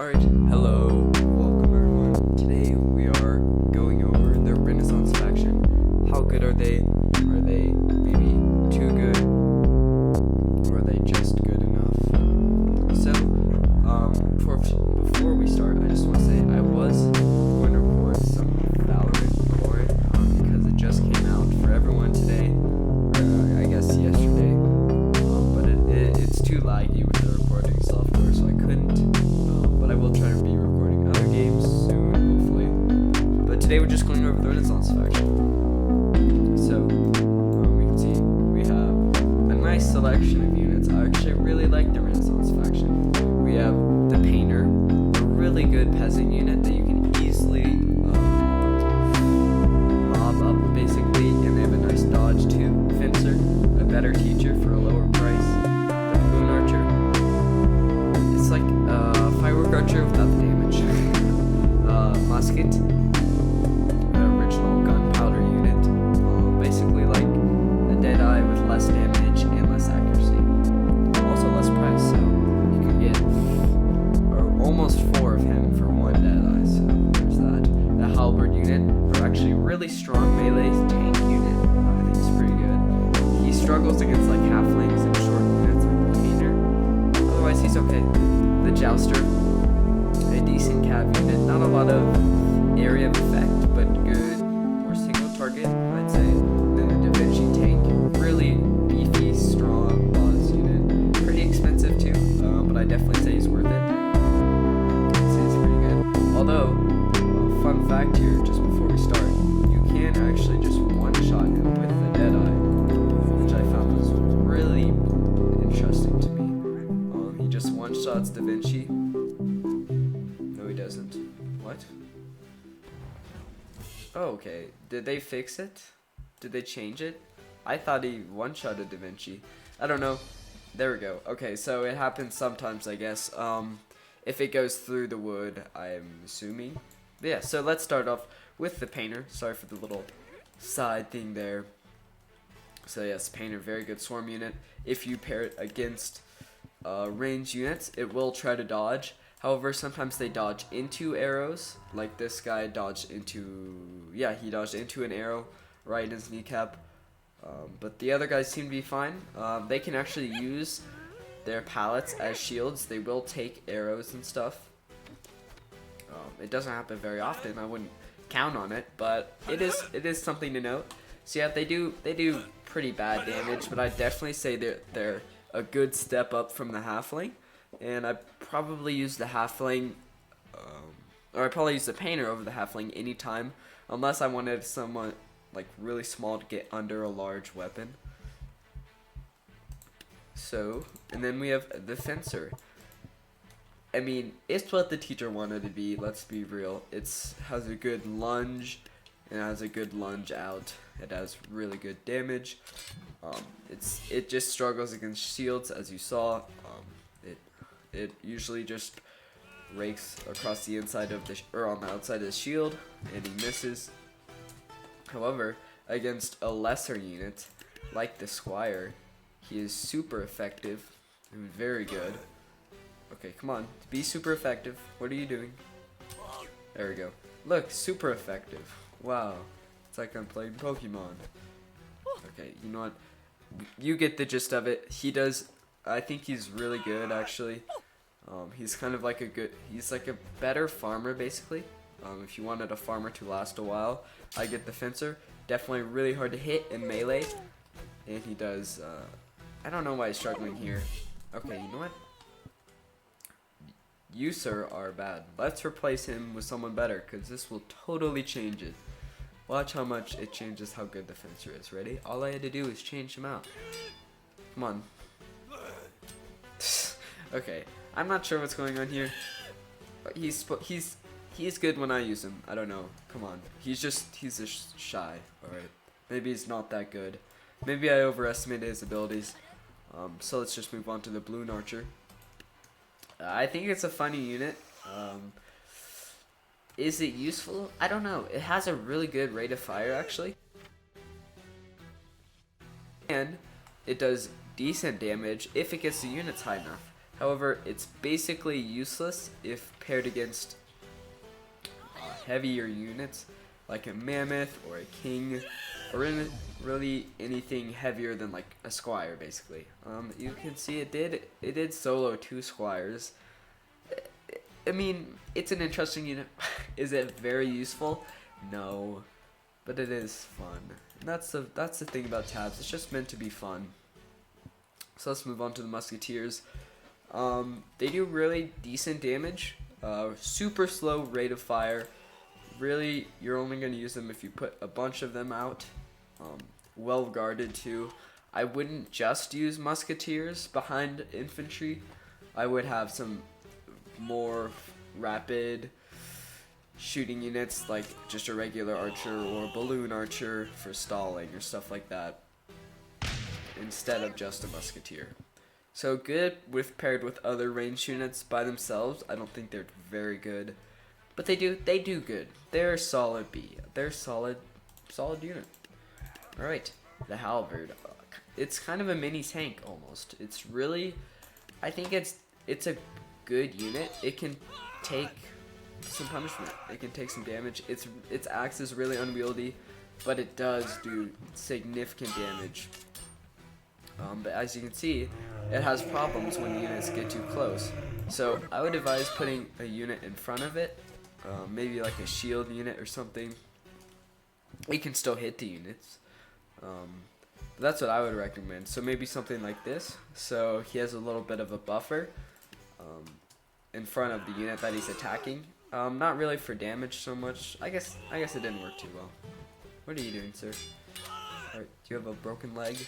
Alright, hello, welcome everyone. Today we are going over the Renaissance faction. How good are they? Are they maybe too good? Or are they just good enough? So, before we start, I just want to say I was going to record some Valorant core because it just came out for everyone today, or I guess yesterday. But it's too laggy with the recording software, so I couldn't. But I will try to be recording other games soon, hopefully. But today we're just going over the Renaissance faction. So, we can see we have a nice selection of units. I actually really like the Renaissance faction. We have the Painter, a really good peasant unit that you can easily mob up, basically, and they have a nice dodge too. Fencer, a better teacher for a lower price. The Moon Archer. It's like firework archer without the damage. Musket, original gunpowder unit, basically like a Deadeye with less damage and less accuracy. Also less price, so you can get almost 4 of him for 1 Deadeye, so there's that. The Halberd unit, are actually really strong melee tank unit. I think it's pretty good. He struggles against like halflings and short units like the Painter. Otherwise he's okay. The Jouster, a decent cav unit, not a lot of area of effect, but good for single target, I'd say. Then the Da Vinci tank, really beefy, strong boss unit, pretty expensive too, but I definitely say he's worth it. I'd say it's pretty good. Although, fun fact here, just before we start, you can actually just one-shot him with the Deadeye, which I found was really interesting to me. He just one-shots Da Vinci. No, he doesn't. What? Oh, okay. Did they fix it? Did they change it? I thought he one-shotted Da Vinci. I don't know. There we go. Okay, so it happens sometimes, I guess. If it goes through the wood, I'm assuming. But yeah, so let's start off with the Painter. Sorry for the little side thing there. So yes, Painter, very good swarm unit. If you pair it against range units, it will try to dodge. However, sometimes they dodge into arrows, like this guy dodged into, yeah, he dodged into an arrow right in his kneecap. But the other guys seem to be fine. They can actually use their pallets as shields. They will take arrows and stuff. It doesn't happen very often. I wouldn't count on it, but it is something to note. So yeah, they do pretty bad damage, but I definitely say they're a good step up from the halfling. And I probably use the halfling, or I probably use the Painter over the halfling anytime, unless I wanted someone like really small to get under a large weapon. So, and then we have the Fencer. I mean, it's what the teacher wanted to be, let's be real. It has a good lunge, and it has a good lunge out. It has really good damage. It just struggles against shields, as you saw. It usually just rakes across the inside of or on the outside of the shield, and he misses. However, against a lesser unit, like the Squire, he is super effective and very good. Okay, come on, be super effective. What are you doing? There we go. Look, super effective. Wow, it's like I'm playing Pokemon. Okay, you know what? You get the gist of it. I think he's really good, actually. He's kind of like he's like a better farmer, basically. If you wanted a farmer to last a while, I get the Fencer. Definitely really hard to hit in melee. And he does, I don't know why he's struggling here. Okay, you know what? You, sir, are bad. Let's replace him with someone better, because this will totally change it. Watch how much it changes how good the Fencer is. Ready? All I had to do is change him out. Come on. Okay, I'm not sure what's going on here. He's good when I use him. I don't know. Come on. He's just shy. All right. Maybe he's not that good. Maybe I overestimated his abilities. So let's just move on to the Balloon Archer. I think it's a funny unit. Is it useful? I don't know. It has a really good rate of fire, actually. And it does decent damage if it gets the units high enough. However, it's basically useless if paired against heavier units like a mammoth or a king, or really anything heavier than like a squire. Basically, you can see it did solo 2 squires. I mean, it's an interesting unit. Is it very useful? No, but it is fun. And that's the thing about tabs. It's just meant to be fun. So let's move on to the musketeers. They do really decent damage. Super slow rate of fire. Really, you're only going to use them if you put a bunch of them out. Well guarded too. I wouldn't just use musketeers behind infantry. I would have some more rapid shooting units like just a regular archer or a balloon archer for stalling or stuff like that, instead of just a musketeer. So good with paired with other ranged units. By themselves, I don't think they're very good, but they do good. They're solid B. They're solid unit. All right, the halberd. It's kind of a mini tank almost. It's really, I think it's a good unit. It can take some punishment. It can take some damage. Its axe is really unwieldy, but it does do significant damage. But as you can see, it has problems when units get too close. So I would advise putting a unit in front of it, maybe like a shield unit or something. You can still hit the units. But that's what I would recommend. So maybe something like this. So he has a little bit of a buffer in front of the unit that he's attacking. Not really for damage so much. I guess it didn't work too well. What are you doing, sir? Alright, do you have a broken leg?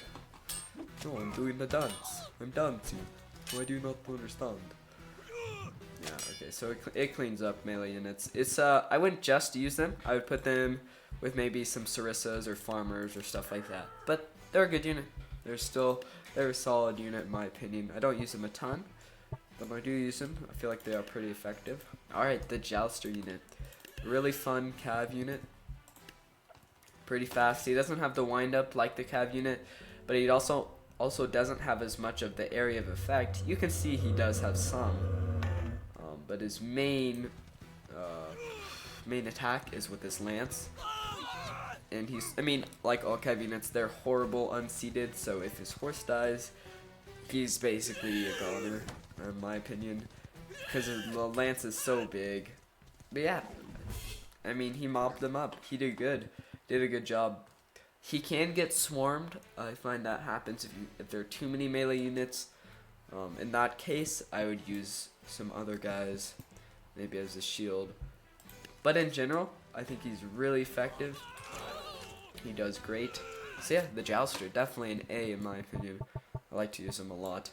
No, I'm doing the dance. I'm dancing. Why do you not understand? Yeah, okay, so it cleans up melee units. It's I wouldn't just use them. I would put them with maybe some Sarissas or farmers or stuff like that. But they're a good unit. They're a solid unit in my opinion. I don't use them a ton, but when I do use them, I feel like they are pretty effective. Alright, the Jouster unit. Really fun cav unit. Pretty fast. He doesn't have the wind up like the cav unit, but he also doesn't have as much of the area of effect. You can see he does have some, but his main attack is with his lance. And like all cav units, they're horrible unseated, so if his horse dies, he's basically a goner, in my opinion, because the lance is so big. But yeah, I mean, he mopped them up. He did a good job. He can get swarmed. I find that happens if there are too many melee units. In that case, I would use some other guys, maybe as a shield. But in general, I think he's really effective. He does great. So yeah, the Jouster, definitely an A in my opinion. I like to use him a lot.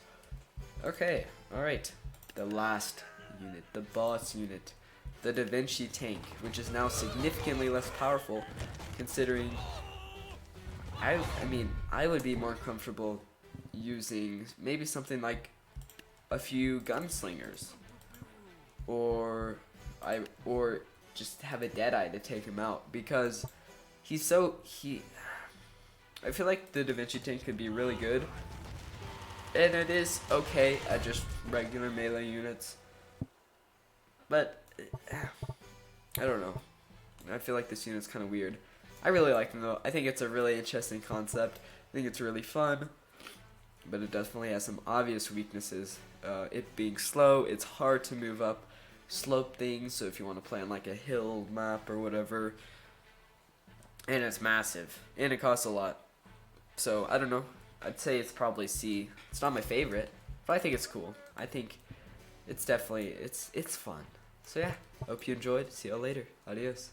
Okay, alright. The last unit, the boss unit. The Da Vinci tank, which is now significantly less powerful, considering I mean, I would be more comfortable using maybe something like a few gunslingers, or just have a Deadeye to take him out, because I feel like the Da Vinci tank could be really good, and it is okay at just regular melee units, but I don't know. I feel like this unit's kind of weird. I really like him though. I think it's a really interesting concept. I think it's really fun, but it definitely has some obvious weaknesses. It being slow, it's hard to move up slope things, so if you want to play on like a hill map or whatever, and it's massive, and it costs a lot. So I don't know. I'd say it's probably C. It's not my favorite, but I think it's cool. I think it's definitely it's fun. So yeah, hope you enjoyed. See y'all later. Adios.